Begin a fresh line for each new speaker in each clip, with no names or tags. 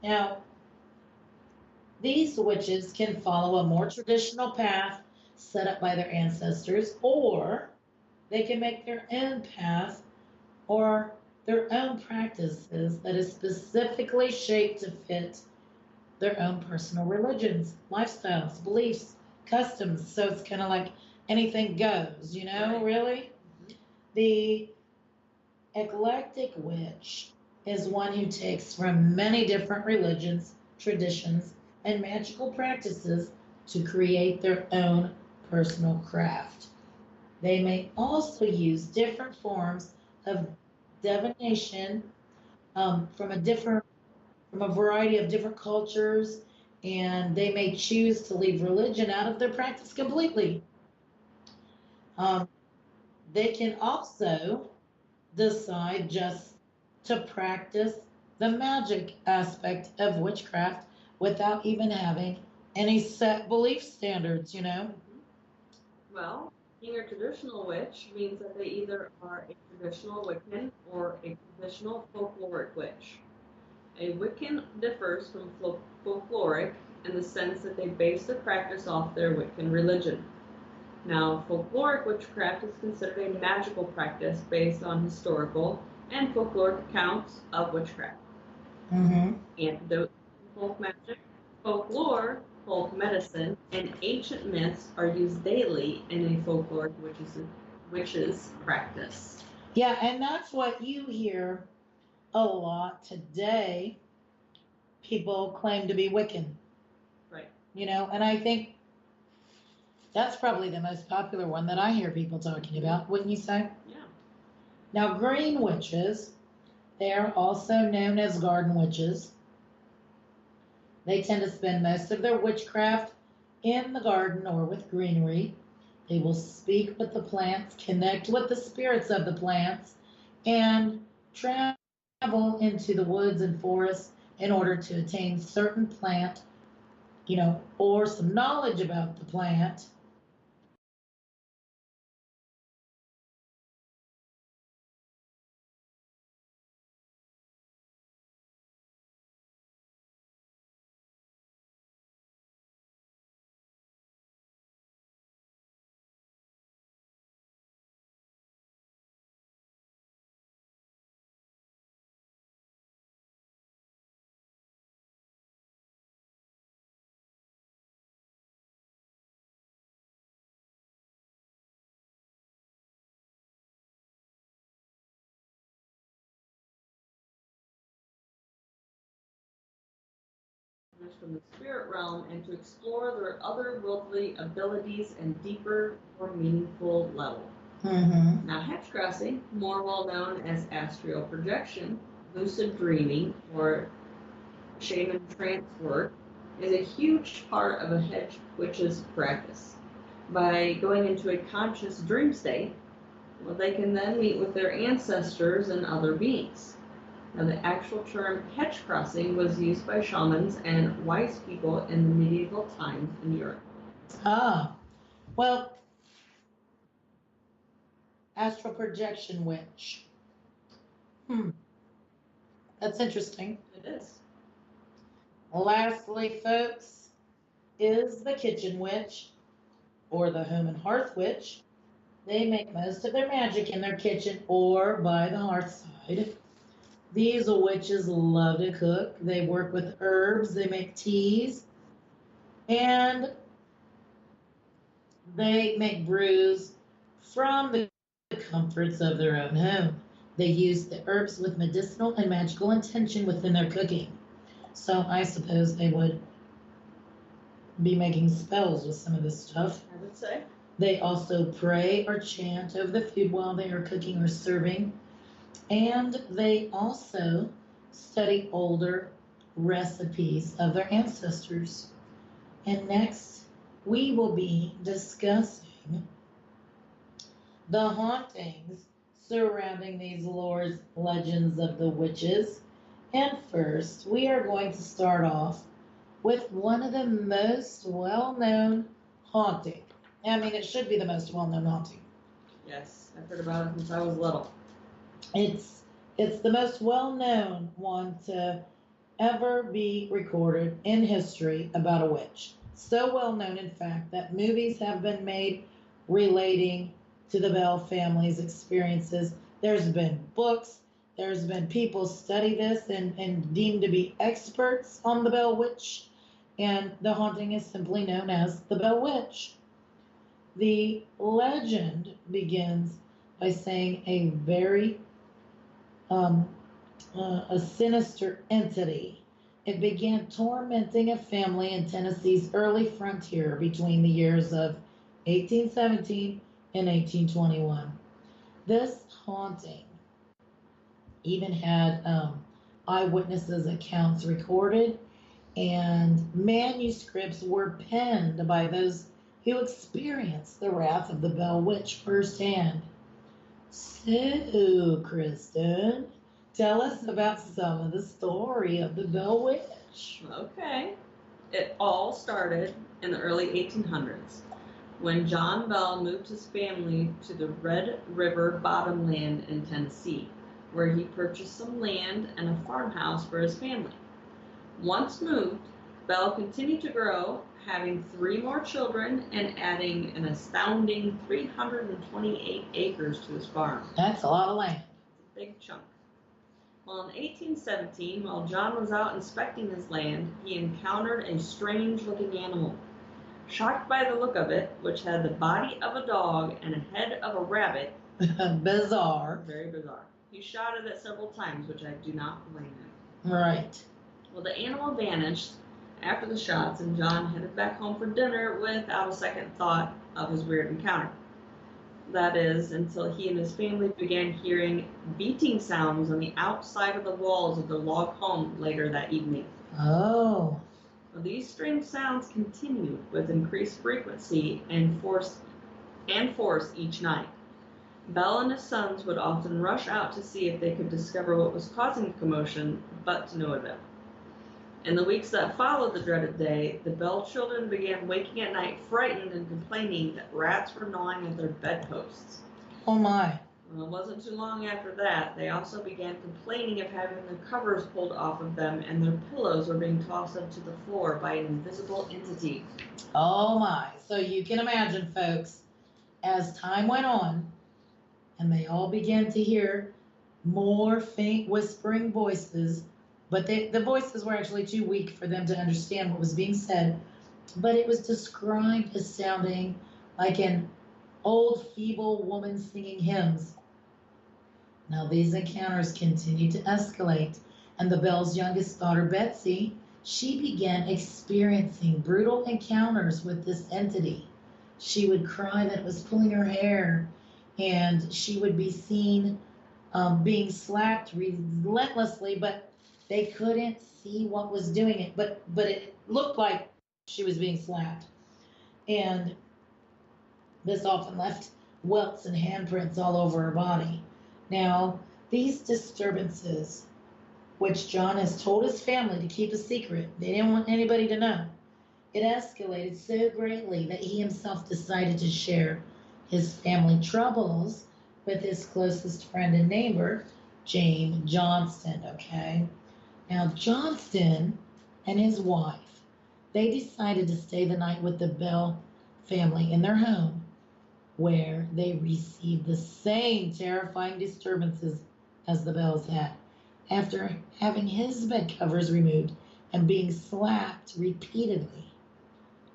Now, these witches can follow a more traditional path set up by their ancestors, or they can make their own path or their own practices that is specifically shaped to fit their own personal religions, lifestyles, beliefs, customs. So it's kind of like anything goes,
Right.
really? The eclectic witch is one who takes from many different religions, traditions, and magical practices to create their own personal craft. They may also use different forms of divination from from a variety of different cultures, and they may choose to leave religion out of their practice completely. Um, they can also decide just to practice the magic aspect of witchcraft without even having any set belief standards.
Well, being a traditional witch means that they either are a traditional Wiccan or a traditional folkloric witch. A Wiccan differs from folkloric in the sense that they base their practice off their Wiccan religion. Now, folkloric witchcraft is considered a magical practice based on historical and folkloric accounts of witchcraft.
Mm-hmm.
Antidotes to folk magic, folklore, folk medicine, and ancient myths are used daily in a folkloric witches practice.
Yeah, and that's what you hear a lot today. People claim to be Wiccan,
Right.
and I think that's probably the most popular one that I hear people talking about, wouldn't you say?
Yeah.
Now, green witches, they are also known as garden witches. They tend to spend most of their witchcraft in the garden or with greenery. They will speak with the plants, connect with the spirits of the plants, and travel into the woods and forests in order to attain certain plant, or some knowledge about the plant.
From the spirit realm and to explore their otherworldly abilities and deeper, more meaningful level.
Mm-hmm.
Now, hedge crossing, more well known as astral projection, lucid dreaming, or shaman trance work, is a huge part of a hedge witch's practice. By going into a conscious dream state, well, they can then meet with their ancestors and other beings. Now, the actual term hedge crossing was used by shamans and wise people in the medieval times in Europe.
Ah, well, astral projection witch. Hmm, that's interesting.
It is.
Lastly, folks, is the kitchen witch or the home and hearth witch. They make most of their magic in their kitchen or by the hearthside. These witches love to cook. They work with herbs, they make teas, and they make brews from the comforts of their own home. They use the herbs with medicinal and magical intention within their cooking. So I suppose they would be making spells with some of this stuff.
I would say.
They also pray or chant over the food while they are cooking or serving. And they also study older recipes of their ancestors. And next, we will be discussing the hauntings surrounding these lores, legends of the witches. And first, we are going to start off with one of the most well known haunting. I mean, it should be the most well known haunting.
Yes, I've heard about it since I was little.
It's the most well known one to ever be recorded in history about a witch. So well known, in fact, that movies have been made relating to the Bell family's experiences. There's been books, there's been people study this and deemed to be experts on the Bell Witch, and the haunting is simply known as the Bell Witch. The legend begins by saying um, a sinister entity. It began tormenting a family in Tennessee's early frontier between the years of 1817 and 1821. This haunting even had eyewitnesses' accounts recorded, and manuscripts were penned by those who experienced the wrath of the Bell Witch firsthand. So, Kristin, tell us about some of the story of the Bell Witch.
Okay. It all started in the early 1800s when John Bell moved his family to the Red River Bottomland in Tennessee, where he purchased some land and a farmhouse for his family. Once moved, Bell continued to grow, having 3 more children and adding an astounding 328 acres to his farm.
That's a lot of land.
It's a big chunk. Well, in 1817, while John was out inspecting his land, he encountered a strange-looking animal. Shocked by the look of it, which had the body of a dog and a head of a rabbit.
Bizarre.
Very bizarre. He shot at it several times, which I do not blame him.
Right.
Well, the animal vanished after the shots, and John headed back home for dinner without a second thought of his weird encounter. That is, until he and his family began hearing beating sounds on the outside of the walls of their log home later that evening.
Oh.
Well, these strange sounds continued with increased frequency and force each night. Bell and his sons would often rush out to see if they could discover what was causing the commotion, but to no avail. In the weeks that followed the dreaded day, the Bell children began waking at night frightened and complaining that rats were gnawing at their bedposts.
Oh my.
Well, it wasn't too long after that, they also began complaining of having the covers pulled off of them and their pillows were being tossed up to the floor by an invisible entity.
Oh my. So you can imagine, folks, as time went on and they all began to hear more faint whispering voices, but the voices were actually too weak for them to understand what was being said, but it was described as sounding like an old feeble woman singing hymns. Now these encounters continued to escalate, and the Bell's youngest daughter, Betsy, she began experiencing brutal encounters with this entity. She would cry that it was pulling her hair, and she would be seen being slapped relentlessly, but they couldn't see what was doing it, but it looked like she was being slapped. And this often left welts and handprints all over her body. Now, these disturbances, which John has told his family to keep a secret, they didn't want anybody to know, it escalated so greatly that he himself decided to share his family troubles with his closest friend and neighbor, Jane Johnston, okay? Now, Johnston and his wife, they decided to stay the night with the Bell family in their home, where they received the same terrifying disturbances as the Bells had. After having his bed covers removed and being slapped repeatedly,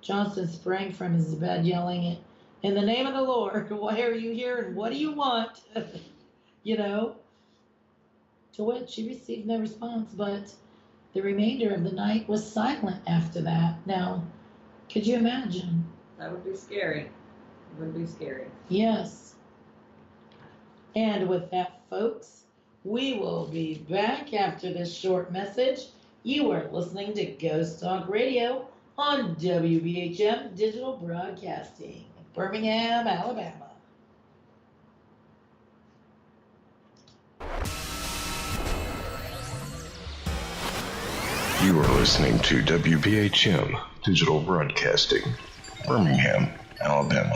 Johnston sprang from his bed yelling, "In the name of the Lord, why are you here and what do you want?" You know? To which she received no response, but the remainder of the night was silent after that. Now, could you imagine?
That would be scary. It would be scary.
Yes. And with that, folks, we will be back after this short message. You are listening to Ghost Talk Radio on WBHM Digital Broadcasting, Birmingham, Alabama.
You are listening to WBHM Digital Broadcasting, Birmingham, Alabama.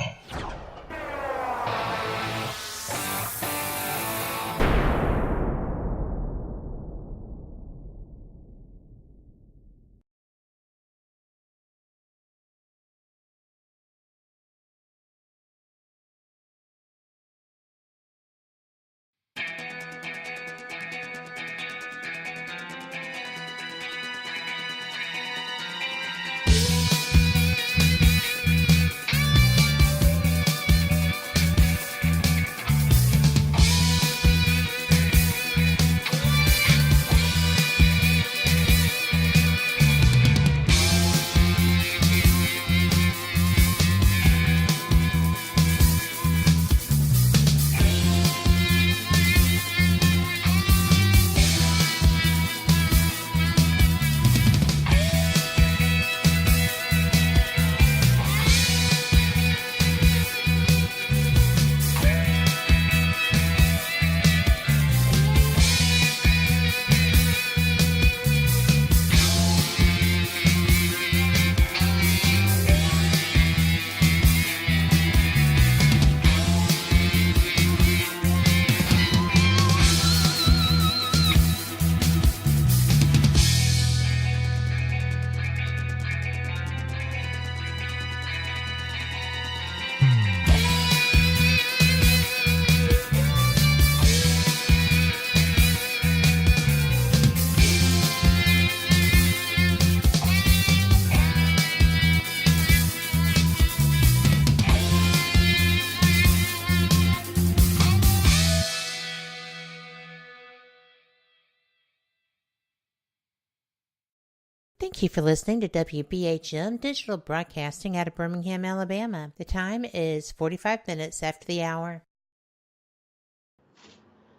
Thank you for listening to WBHM Digital Broadcasting out of Birmingham, Alabama. The time is 45 minutes after the hour.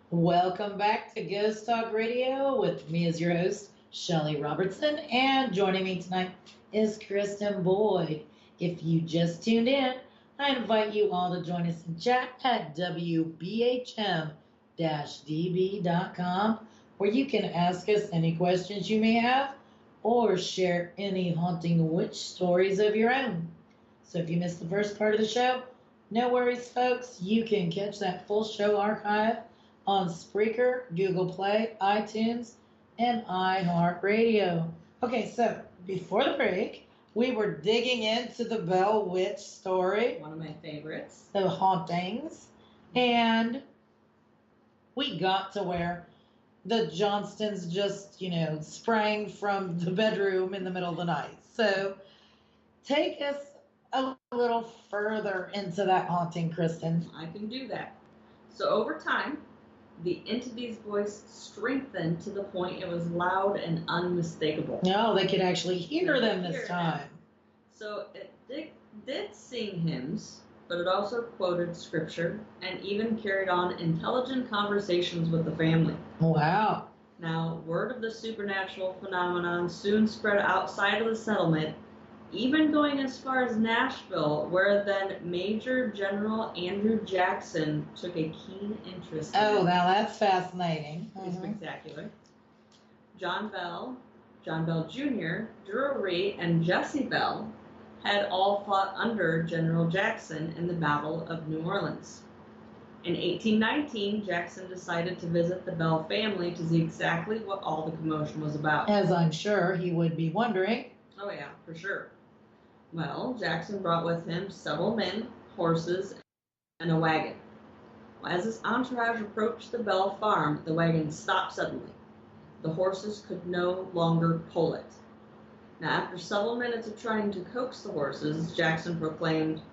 Welcome back to Ghost Talk Radio with me as your host, Shelly Robertson, and joining me tonight is Kristin Boyd. If you just tuned in, I invite you all to join us in chat at WBHM-DB.com, where you can ask us any questions you may have or share any haunting witch stories of your own. So if you missed the first part of the show, no worries, folks. You can catch that full show archive on Spreaker, Google Play, iTunes, and iHeartRadio. Okay, so before the break, we were digging into the Bell Witch story.
One of my favorites.
The Hauntings. And we got to where the Johnstons just, sprang from the bedroom in the middle of the night. So take us a little further into that haunting, Kristin.
I can do that. So over time, the entity's voice strengthened to the point it was loud and unmistakable.
No, they could actually hear them this time.
So it did sing hymns, but it also quoted scripture and even carried on intelligent conversations with the family.
Wow.
Now, word of the supernatural phenomenon soon spread outside of the settlement, even going as far as Nashville, where then Major General Andrew Jackson took a keen interest in it.
Now that's fascinating.
It's spectacular. John Bell Jr., Drury, and Jesse Bell had all fought under General Jackson in the Battle of New Orleans. In 1819, Jackson decided to visit the Bell family to see exactly what all the commotion was about.
As I'm sure he would be wondering.
Oh yeah, for sure. Well, Jackson brought with him several men, horses, and a wagon. As his entourage approached the Bell farm, the wagon stopped suddenly. The horses could no longer pull it. Now, after several minutes of trying to coax the horses, Jackson proclaimed,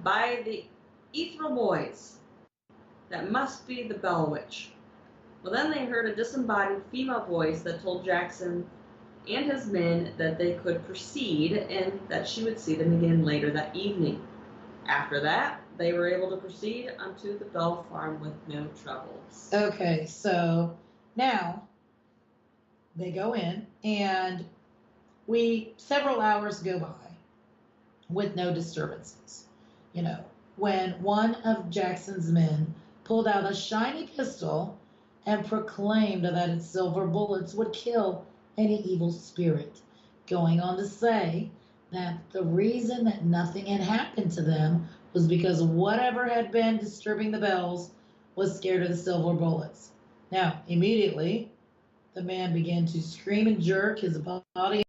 "By the ethereal boys, that must be the Bell Witch." Well, then they heard a disembodied female voice that told Jackson and his men that they could proceed and that she would see them again later that evening. After that, they were able to proceed unto the Bell farm with no troubles.
Okay, so now they go in and several hours go by with no disturbances. When one of Jackson's men pulled out a shiny pistol and proclaimed that its silver bullets would kill any evil spirit, going on to say that the reason that nothing had happened to them was because whatever had been disturbing the bells was scared of the silver bullets. Now, immediately, the man began to scream and jerk his body